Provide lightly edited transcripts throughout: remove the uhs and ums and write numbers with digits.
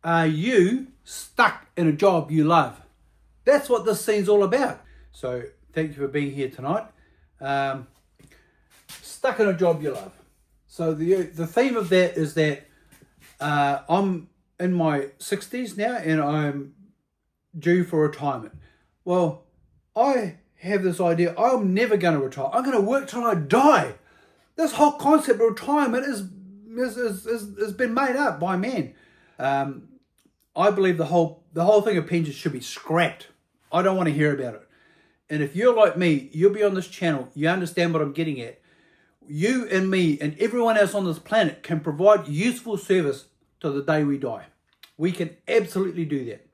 Are you stuck in a job you love? That's what this scene's all about. So thank you for being here tonight. Stuck in a job you love. So the theme of that is that I'm in my 60s now and I'm due for retirement. Well, I have this idea, I'm never going to retire. I'm going to work till I die. This whole concept of retirement has been made up by man. I believe the whole thing of pensions should be scrapped. I don't want to hear about it. And if you're like me, you'll be on this channel, you understand what I'm getting at. You and me and everyone else on this planet can provide useful service to the day we die. We can absolutely do that.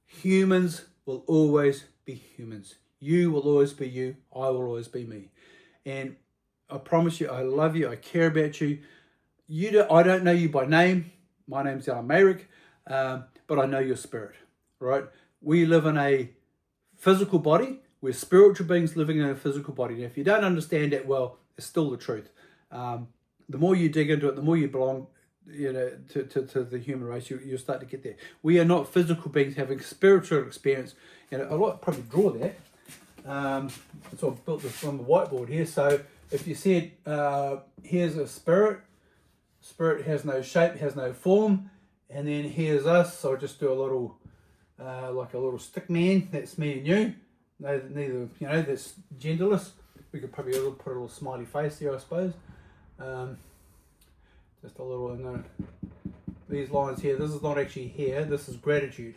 Humans will always be humans. You will always be you. I will always be me. And I promise you, I love you. I care about you. I don't know you by name. My name's Alan Mayrick, but I know your spirit, right? We live in a physical body. We're spiritual beings living in a physical body. Now, if you don't understand that, well, it's still the truth. The more you dig into it, the more you belong, to the human race, you'll start to get there. We are not physical beings having spiritual experience. And I'll probably draw that. So I've built this on the whiteboard here. So if you see it, here's a spirit. Spirit has no shape, has no form. And then here's us. So I'll just do a little, like a little stick man. That's me and you. Neither, that's genderless. We could probably put a little smiley face there, I suppose. Just a little, and then these lines here, this is not actually here, this is gratitude.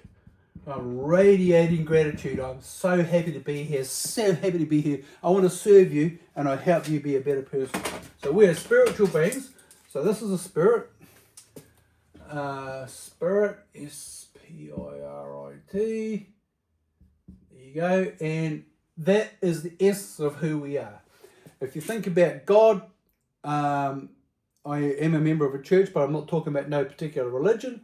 I'm radiating gratitude. I'm so happy to be here, so happy to be here. I want to serve you and I help you be a better person. So we're spiritual beings. So this is a spirit. Spirit, S-P-I-R-I-T. There you go. And that is the essence of who we are. If you think about God, I am a member of a church, but I'm not talking about no particular religion.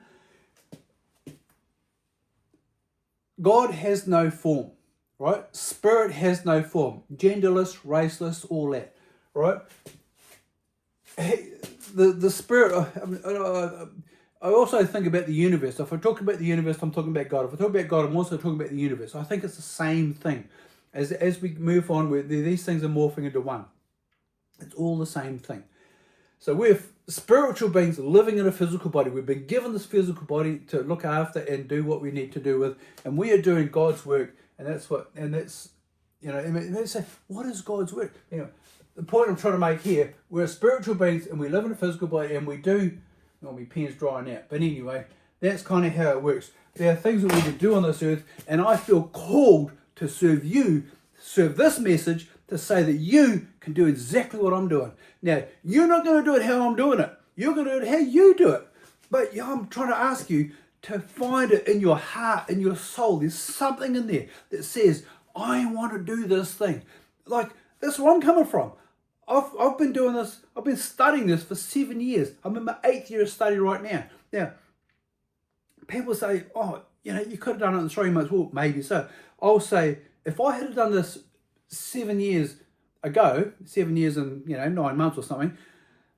God has no form, right? Spirit has no form. Genderless, raceless, all that, right? The spirit, I also think about the universe. If I talk about the universe, I'm talking about God. If I talk about God, I'm also talking about the universe. I think it's the same thing. As we move on, these things are morphing into one. It's all the same thing. So we're spiritual beings living in a physical body. We've been given this physical body to look after and do what we need to do with, and we are doing God's work. And that's and they say, what is God's work? The point I'm trying to make here, we're spiritual beings and we live in a physical body and we do, my pen's drying out. But anyway, that's kind of how it works. There are things that we can do on this earth, and I feel called to serve this message, to say that you can do exactly what I'm doing. Now, you're not going to do it how I'm doing it. You're going to do it how you do it. But I'm trying to ask you to find it in your heart, in your soul. There's something in there that says, I want to do this thing. Like, that's where I'm coming from. I've been doing this, I've been studying this for 7 years. I'm in my 8th year of study right now. Now, people say, oh, you could have done it in 3 months. Well, maybe so. I'll say, if I had done this 7 years ago, 7 years and 9 months or something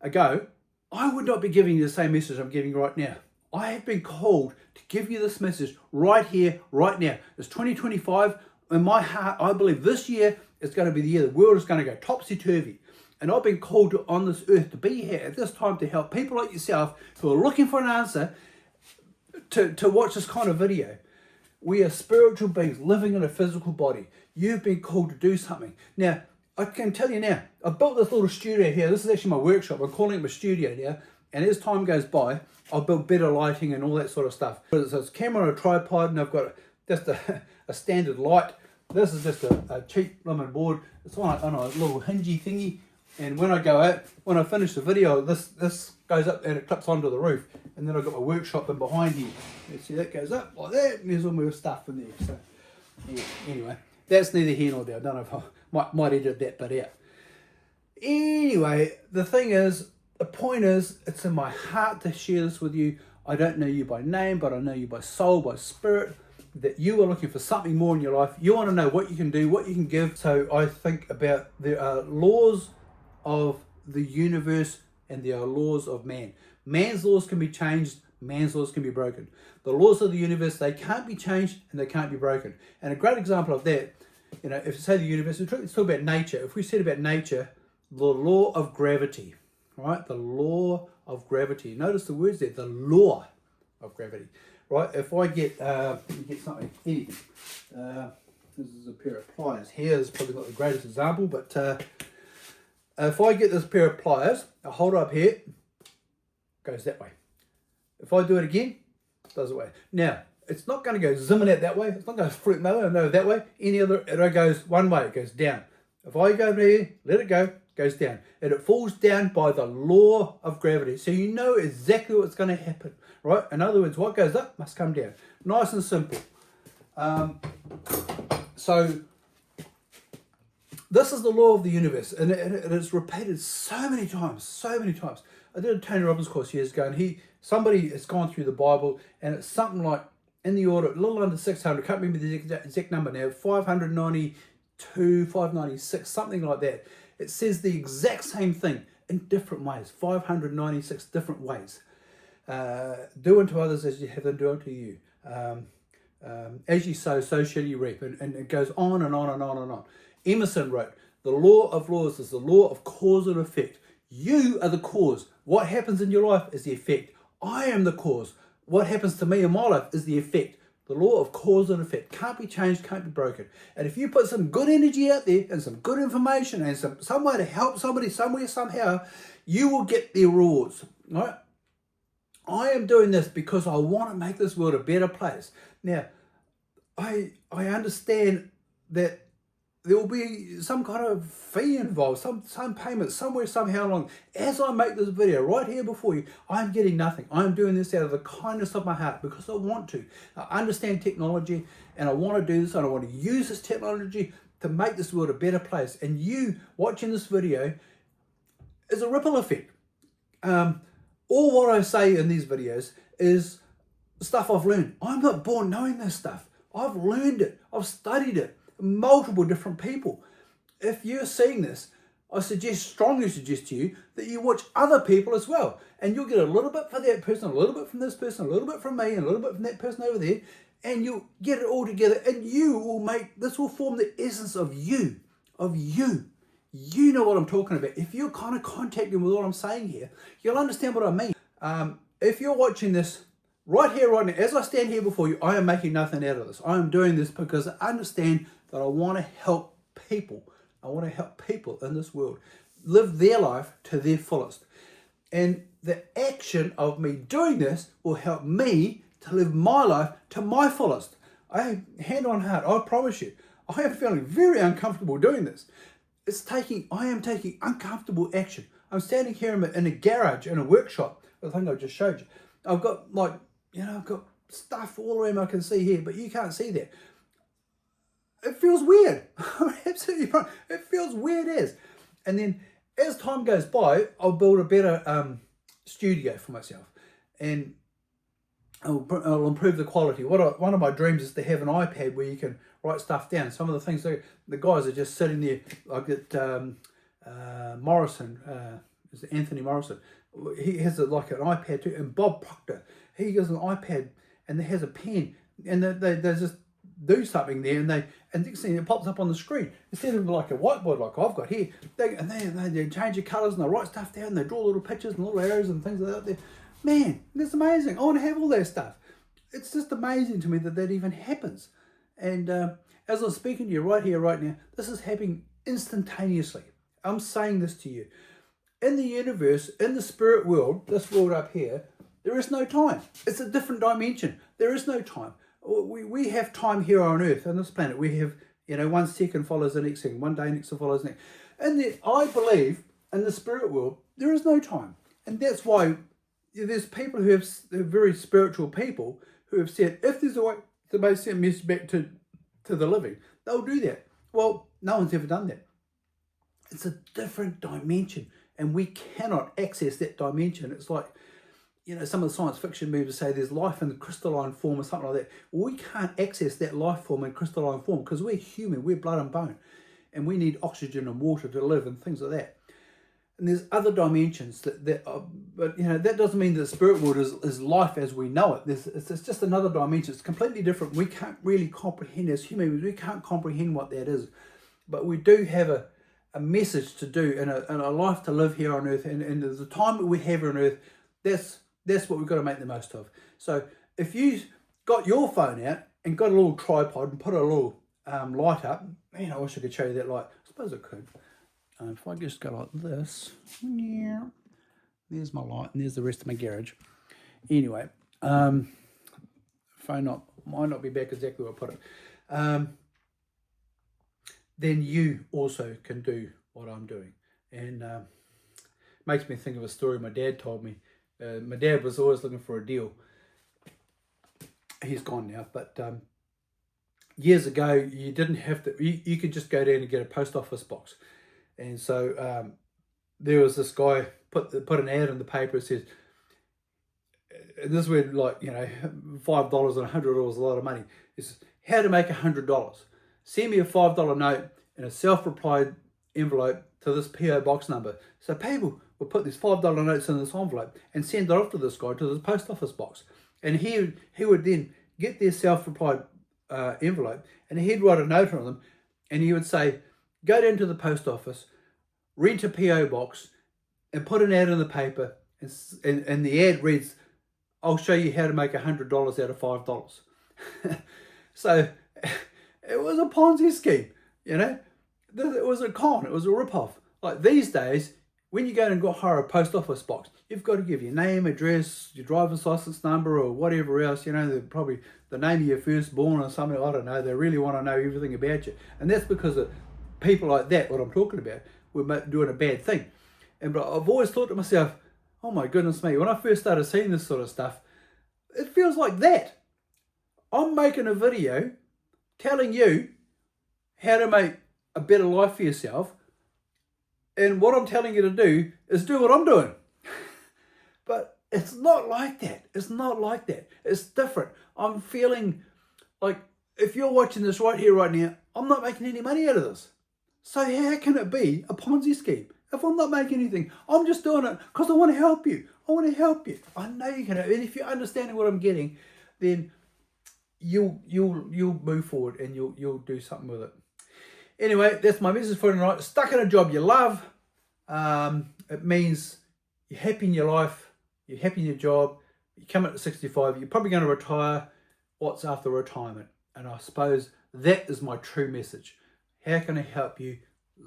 ago, I would not be giving you the same message I'm giving right now. I have been called to give you this message right here, right now. It's 2025. In my heart, I believe this year is going to be the year the world is going to go topsy-turvy. And I've been called on this earth to be here at this time to help people like yourself who are looking for an answer to watch this kind of video. We are spiritual beings living in a physical body. You've been called to do something. Now, I can tell you now, I built this little studio here. This is actually my workshop. I'm calling it my studio now. And as time goes by, I'll build better lighting and all that sort of stuff. So it's a camera on a tripod, and I've got just a standard light. This is just a cheap lemon board. It's on a little hingy thingy. And when I go out, when I finish the video, this goes up and it clips onto the roof. And then I've got my workshop in behind here. You see, that goes up like that, and there's all my stuff in there. So, yeah, anyway, that's neither here nor there. I don't know if I might edit that bit out. Anyway, the point is, it's in my heart to share this with you. I don't know you by name, but I know you by soul, by spirit, that you are looking for something more in your life. You want to know what you can do, what you can give. So I think about there are laws of the universe and there are laws of man. Man's laws can be changed, man's laws can be broken. The laws of the universe, they can't be changed and they can't be broken. And a great example of that, if you say the universe, let's talk about nature. If we said about nature, the law of gravity, right? The law of gravity. Notice the words there, the law of gravity, right? If I get something, anything, this is a pair of pliers here. This is probably not the greatest example, but if I get this pair of pliers, I hold it up here, goes that way. If I do it again, it does it way. Now, it's not going to go zimming out that way. It's not going to fruit no that way. Any other, it goes one way, it goes down. If I go over here, let it go, goes down. And it falls down by the law of gravity. So you know exactly what's going to happen, right? In other words, what goes up must come down. Nice and simple. So this is the law of the universe, and it is repeated so many times. I did a Tony Robbins course years ago, and somebody has gone through the Bible, and it's something like in the order, a little under 600, can't remember the exact number now, 592, 596, something like that. It says the exact same thing in different ways, 596 different ways. Do unto others as you have them do unto you. As you sow, so shall you reap. And it goes on and on and on and on. Emerson wrote, the law of laws is the law of cause and effect. You are the cause. What happens in your life is the effect. I am the cause. What happens to me in my life is the effect. The law of cause and effect can't be changed, can't be broken. And if you put some good energy out there and some good information and some way to help somebody somewhere, somehow, you will get their rewards, right? I am doing this because I want to make this world a better place. Now, I understand that there will be some kind of fee involved, some payment somewhere, somehow along. As I make this video right here before you, I'm getting nothing. I'm doing this out of the kindness of my heart because I want to. I understand technology and I want to do this and I want to use this technology to make this world a better place. And you watching this video is a ripple effect. All what I say in these videos is stuff I've learned. I'm not born knowing this stuff. I've learned it. I've studied it. Multiple different people. If you're seeing this, I strongly suggest to you that you watch other people as well. And you'll get a little bit from that person, a little bit from this person, a little bit from me, and a little bit from that person over there. And you'll get it all together and this will form the essence of you. You know what I'm talking about. If you're kind of contacting with what I'm saying here, you'll understand what I mean. If you're watching this right here, right now, as I stand here before you, I am making nothing out of this. I am doing this because I understand that I want to help people. I want to help people in this world live their life to their fullest. And the action of me doing this will help me to live my life to my fullest. Hand on heart, I promise you, I am feeling very uncomfortable doing this. I am taking uncomfortable action. I'm standing here in a garage, in a workshop. I think I just showed you. I've got I've got stuff all around I can see here, but you can't see that. It feels weird. Absolutely right. It feels weird as. And then as time goes by, I'll build a better studio for myself. And I'll improve the quality. One of my dreams is to have an iPad where you can write stuff down. Some of the things, the guys are just sitting there. I get Morrison, is it Anthony Morrison? He has an iPad too. And Bob Proctor, he has an iPad and has a pen. And they just do something there, and next thing it pops up on the screen instead of like a whiteboard like I've got here. They change the colours and they write stuff down. And they draw little pictures and little arrows and things like that. There, man, that's amazing. I want to have all that stuff. It's just amazing to me that even happens. And as I'm speaking to you right here, right now, this is happening instantaneously. I'm saying this to you. In the universe, in the spirit world, this world up here, there is no time. It's a different dimension. There is no time. We have time here on Earth, on this planet. We have, 1 second follows the next second, 1 day next follows the next. And I believe in the spirit world, there is no time. And that's why there's people they're very spiritual people who have said, if there's a way to make send a message back to the living, they'll do that. Well, no one's ever done that. It's a different dimension, and we cannot access that dimension. It's like, some of the science fiction movies say there's life in the crystalline form or something like that. Well, we can't access that life form in crystalline form because we're human, we're blood and bone, and we need oxygen and water to live and things like that. And there's other dimensions but that doesn't mean that the spirit world is life as we know it. It's just another dimension. It's completely different. We can't really comprehend as human beings. We can't comprehend what that is, but we do have a message to do and a life to live here on earth. And the time that we have on earth, that's what we've got to make the most of. So if you got your phone out and got a little tripod and put a little light up, I wish I could show you that light. I suppose I could. If I just go like this, there's my light and there's the rest of my garage. Anyway, phone might not be back exactly where I put it. Then you also can do what I'm doing. And makes me think of a story my dad told me. My dad was always looking for a deal. He's gone now, but years ago you didn't have to. You could just go down and get a post office box. And so there was this guy put an ad in the paper that says, and this is where $5 and $100 is a lot of money. It's how to make $100. Send me a $5 note in a self-replied envelope to this PO box number. So people would put these $5 notes in this envelope and send it off to this guy to this post office box. And he would then get their self-replied envelope and he'd write a note on them and he would say, go down to the post office, rent a PO box, and put an ad in the paper. And the ad reads, I'll show you how to make $100 out of $5. So it was a Ponzi scheme, It was a con. It was a rip-off. Like these days, when you go and hire a post office box, you've got to give your name, address, your driver's license number, or whatever else. Probably the name of your firstborn or something. I don't know. They really want to know everything about you, and that's because of people like that. What I'm talking about, we're doing a bad thing. But I've always thought to myself, oh my goodness me, when I first started seeing this sort of stuff, it feels like that. I'm making a video telling you how to make a better life for yourself. And what I'm telling you to do is do what I'm doing. But it's not like that. It's not like that. It's different. I'm feeling like if you're watching this right here, right now, I'm not making any money out of this. So how can it be a Ponzi scheme? If I'm not making anything, I'm just doing it because I want to help you. I want to help you. I know you can. And if you're understanding what I'm getting, then you'll move forward and you'll do something with it. Anyway, that's my message for tonight. Stuck in a job you love. It means you're happy in your life. You're happy in your job. You come up to 65. You're probably going to retire. What's after retirement? And I suppose that is my true message. How can I help you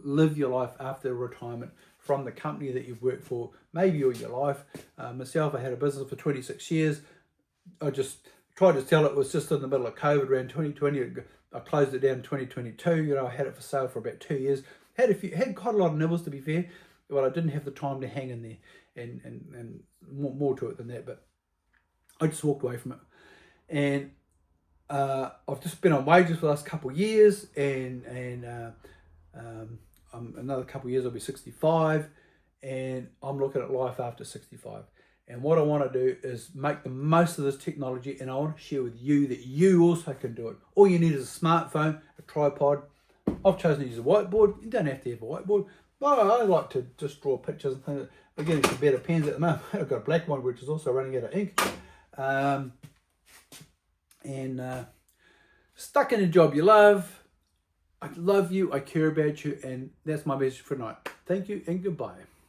live your life after retirement from the company that you've worked for, maybe all your life? Myself, I had a business for 26 years. I just tried to tell it was just in the middle of COVID around 2020. I closed it down in 2022. I had it for sale for about 2 years. Had quite a lot of nibbles, to be fair, but I didn't have the time to hang in there and more to it than that. But I just walked away from it. And I've just been on wages for the last couple of years, and another couple of years I'll be 65, and I'm looking at life after 65. And what I want to do is make the most of this technology, and I want to share with you that you also can do it. All you need is a smartphone, a tripod. I've chosen to use a whiteboard. You don't have to have a whiteboard, but I like to just draw pictures and things. I'm getting some better pens at the moment. I've got a black one which is also running out of ink. Stuck in a job you love. I love you, I care about you, and that's my message for tonight. Thank you and goodbye.